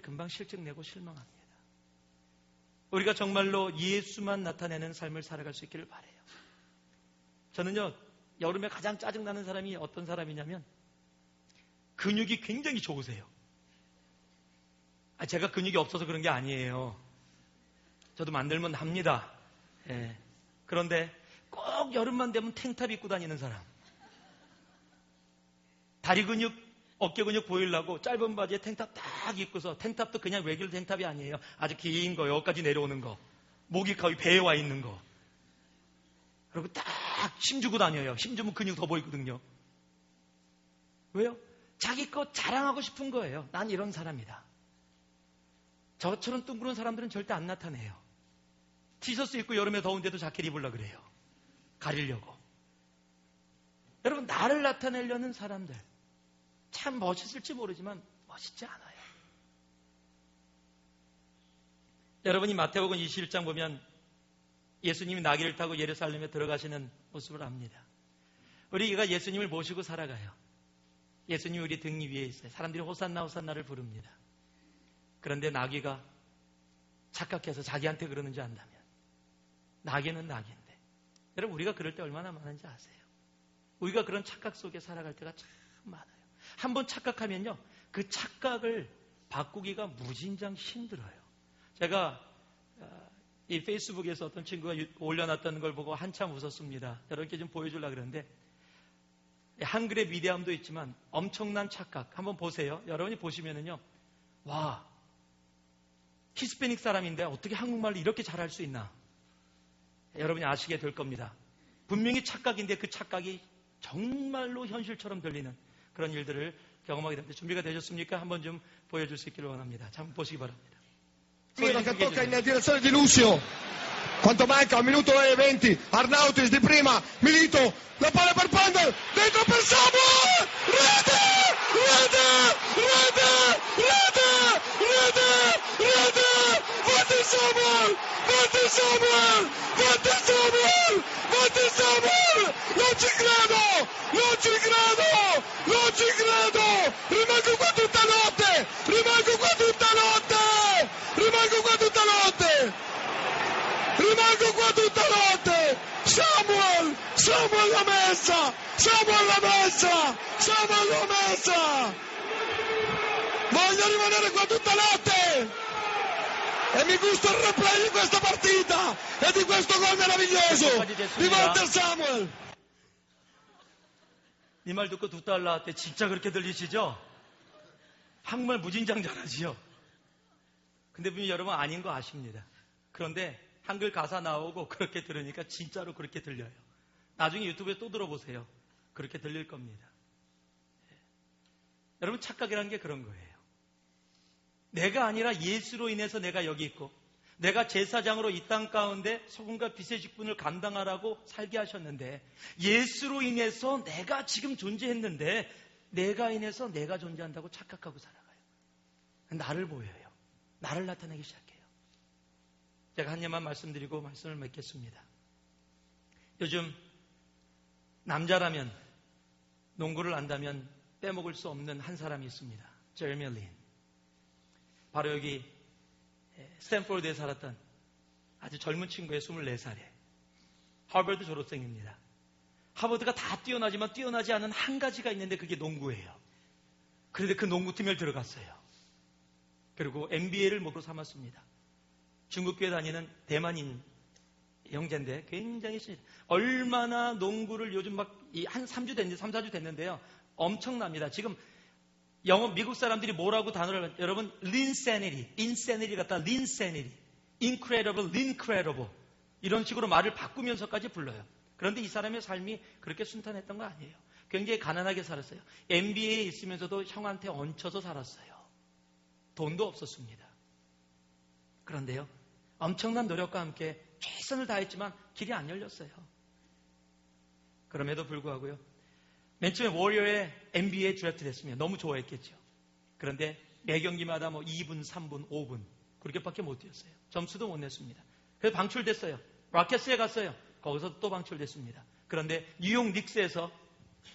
금방 실증내고 실망합니다. 우리가 정말로 예수만 나타내는 삶을 살아갈 수 있기를 바라요. 저는요, 여름에 가장 짜증나는 사람이 어떤 사람이냐면 근육이 굉장히 좋으세요. 제가 근육이 없어서 그런 게 아니에요. 저도 만들면 납니다. 예. 그런데 꼭 여름만 되면 탱탑 입고 다니는 사람. 다리 근육, 어깨 근육 보이려고 짧은 바지에 탱탑 딱 입고서, 탱탑도 그냥 외길 탱탑이 아니에요. 아주 긴 거, 여기까지 내려오는 거. 목이 거의 배에 와 있는 거. 그리고 딱 힘주고 다녀요. 힘주면 근육 더 보이거든요. 왜요? 자기 거 자랑하고 싶은 거예요. 난 이런 사람이다. 저처럼 둥그런 사람들은 절대 안 나타내요. 티셔츠 입고 여름에 더운데도 자켓 입으려고 그래요. 가리려고. 여러분, 나를 나타내려는 사람들 참 멋있을지 모르지만 멋있지 않아요. 여러분이 마태복음 21장 보면 예수님이 나귀를 타고 예루살렘에 들어가시는 모습을 압니다. 우리가 예수님을 모시고 살아가요. 예수님이 우리 등 위에 있어요. 사람들이 호산나 호산나를 부릅니다. 그런데 나귀가 착각해서 자기한테 그러는지 안다면 나귀는 나귀인데, 여러분, 우리가 그럴 때 얼마나 많은지 아세요? 우리가 그런 착각 속에 살아갈 때가 참 많아요. 한번 착각하면요, 그 착각을 바꾸기가 무진장 힘들어요. 제가 이 페이스북에서 어떤 친구가 올려놨던 걸 보고 한참 웃었습니다. 여러분께 좀 보여주려고 그러는데, 한글의 위대함도 있지만 엄청난 착각 한번 보세요. 여러분이 보시면은요, 와, 히스패닉 사람인데 어떻게 한국말을 이렇게 잘할 수 있나? 여러분이 아시게 될 겁니다. 분명히 착각인데 그 착각이 정말로 현실처럼 들리는 그런 일들을 경험하게 됩니다. 준비가 되셨습니까? 한번 좀 보여줄 수 있기를 원합니다. 자, 한번 보시기 바랍니다. Che tocca in direzione di Lucio. Quanto manca? 1 minuto e 20. Arnautis di prima. Milito. La palla per Pandel. Dentro per Samuel. Rete! Rete! Rete! Rete! Rete! Rete! Batte Samuel! Batte Samuel! Batte Samuel! Batte Samuel! Non ci credo! Non ci credo! Non ci credo! Rimango qua tutta notte! Rimango qua tutta notte! Rimango qua tutta notte! Rimango qua tutta notte! Samuel! Samuel l'ha messa! Samuel l'ha messa! Samuel l'ha messa! Voglio rimanere qua tutta notte! E mi gusto il replay di questa partita e di questo gol meraviglioso di Walter Samuel! 이 말 듣고 두 달 나왔대. 진짜 그렇게 들리시죠? 한국말 무진장 잘하지요? 근데 분명히 여러분 아닌 거 아십니다. 그런데 한글 가사 나오고 그렇게 들으니까 진짜로 그렇게 들려요. 나중에 유튜브에 또 들어보세요. 그렇게 들릴 겁니다. 여러분, 착각이라는 게 그런 거예요. 내가 아니라 예수로 인해서 내가 여기 있고, 내가 제사장으로 이 땅 가운데 소금과 빛의 직분을 감당하라고 살게 하셨는데, 예수로 인해서 내가 지금 존재했는데 내가 인해서 내가 존재한다고 착각하고 살아가요. 나를 보여요. 나를 나타내기 시작해요. 제가 한 예만 말씀드리고 말씀을 맺겠습니다. 요즘 남자라면, 농구를 안다면 빼먹을 수 없는 한 사람이 있습니다. 제레미 린. 바로 여기 스탠포드에 살았던 아주 젊은 친구의 24살에 하버드 졸업생입니다. 하버드가 다 뛰어나지만 뛰어나지 않은 한 가지가 있는데 그게 농구예요. 그런데 그 농구팀에 들어갔어요. 그리고 NBA를 목으로 삼았습니다. 중국교회 다니는 대만인 형제인데 굉장히 얼마나 농구를 요즘 막 한 3주 됐는데 3, 4주 됐는데요. 엄청납니다. 지금 영어 미국 사람들이 뭐라고 단어를 여러분 linsanity, insanity 같다 linsanity, incredible, lincredible 이런 식으로 말을 바꾸면서까지 불러요. 그런데 이 사람의 삶이 그렇게 순탄했던 거 아니에요. 굉장히 가난하게 살았어요. NBA에 있으면서도 형한테 얹혀서 살았어요. 돈도 없었습니다. 그런데요. 엄청난 노력과 함께 최선을 다했지만 길이 안 열렸어요. 그럼에도 불구하고요. 맨 처음에 워리어의 NBA에 드래프트 됐습니다. 너무 좋아했겠죠. 그런데 매 경기마다 뭐 2분, 3분, 5분 그렇게밖에 못 뛰었어요. 점수도 못 냈습니다. 그래서 방출됐어요. 라켓스에 갔어요. 거기서 또 방출됐습니다. 그런데 뉴욕 닉스에서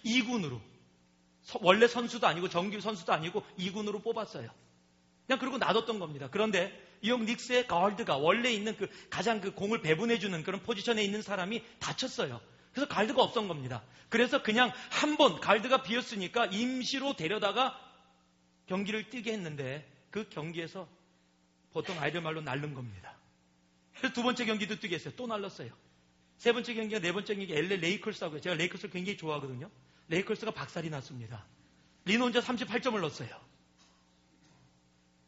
2군으로 원래 선수도 아니고 정규 선수도 아니고 2군으로 뽑았어요. 그냥 그러고 놔뒀던 겁니다. 그런데 뉴욕 닉스의 가드가 원래 있는 그 가장 그 공을 배분해주는 그런 포지션에 있는 사람이 다쳤어요. 그래서 가드가 없던 겁니다. 그래서 그냥 한 번 가드가 비었으니까 임시로 데려다가 경기를 뛰게 했는데 그 경기에서 보통 아이들 말로 날른 겁니다. 그래서 두 번째 경기도 뛰게 했어요. 또 날랐어요. 세 번째 경기가 네 번째 경기 LA 레이커스하고요. 제가 레이커스를 굉장히 좋아하거든요. 레이커스가 박살이 났습니다. 린 혼자 38점을 넣었어요.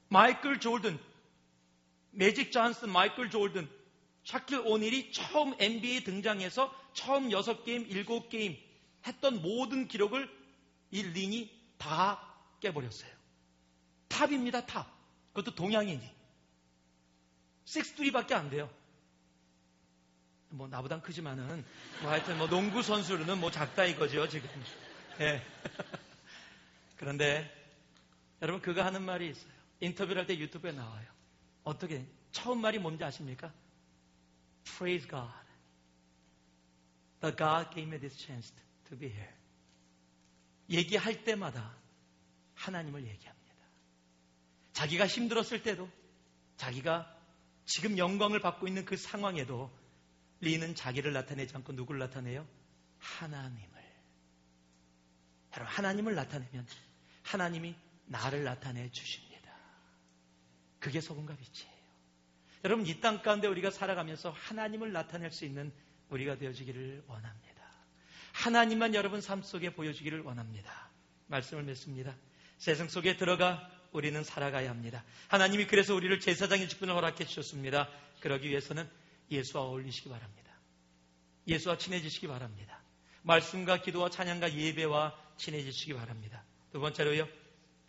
마이클 조던, 매직 존슨, 마이클 조던, 샤킬 오닐이 처음 NBA에 등장해서 처음 6게임, 7게임 했던 모든 기록을 이 린이 다 깨버렸어요. 탑입니다, 탑. 그것도 동양인이. 6'3밖에 안 돼요. 뭐 나보단 크지만은 뭐 하여튼 뭐 농구 선수로는 뭐 작다 이거죠, 지금. 예. 그런데 여러분 그가 하는 말이 있어요. 인터뷰를 할 때 유튜브에 나와요. 어떻게 처음 말이 뭔지 아십니까? Praise God. The God gave me this chance to be here. 얘기할 때마다 하나님을 얘기합니다. 자기가 힘들었을 때도 자기가 지금 영광을 받고 있는 그 상황에도 리는 자기를 나타내지 않고 누구를 나타내요? 하나님을. 여러분 하나님을 나타내면 하나님이 나를 나타내 주십니다. 그게 소금과 빛이에요. 여러분 이 땅 가운데 우리가 살아가면서 하나님을 나타낼 수 있는 우리가 되어지기를 원합니다. 하나님만 여러분 삶 속에 보여주기를 원합니다. 말씀을 맺습니다. 세상 속에 들어가 우리는 살아가야 합니다. 하나님이 그래서 우리를 제사장의 직분을 허락해 주셨습니다. 그러기 위해서는 예수와 어울리시기 바랍니다. 예수와 친해지시기 바랍니다. 말씀과 기도와 찬양과 예배와 친해지시기 바랍니다. 두 번째로요.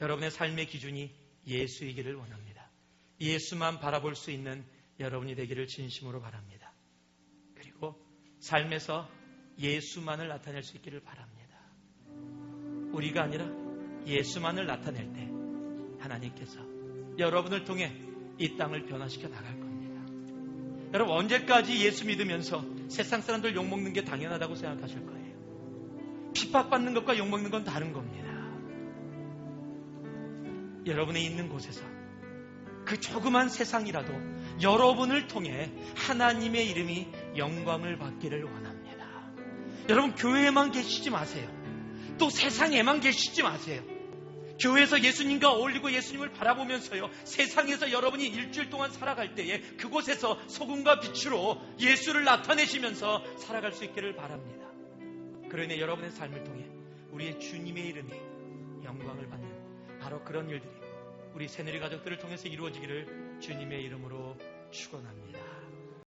여러분의 삶의 기준이 예수이기를 원합니다. 예수만 바라볼 수 있는 여러분이 되기를 진심으로 바랍니다. 그리고 삶에서 예수만을 나타낼 수 있기를 바랍니다. 우리가 아니라 예수만을 나타낼 때 하나님께서 여러분을 통해 이 땅을 변화시켜 나갈 겁니다. 여러분 언제까지 예수 믿으면서 세상 사람들 욕먹는 게 당연하다고 생각하실 거예요. 핍박받는 것과 욕먹는 건 다른 겁니다. 여러분이 있는 곳에서 그 조그만 세상이라도 여러분을 통해 하나님의 이름이 영광을 받기를 원합니다. 여러분 교회에만 계시지 마세요. 또 세상에만 계시지 마세요. 교회에서 예수님과 어울리고 예수님을 바라보면서요. 세상에서 여러분이 일주일 동안 살아갈 때에 그곳에서 소금과 빛으로 예수를 나타내시면서 살아갈 수 있기를 바랍니다. 그러니 여러분의 삶을 통해 우리의 주님의 이름이 영광을 받는 바로 그런 일들이 우리 새누리 가족들을 통해서 이루어지기를 주님의 이름으로 축원합니다.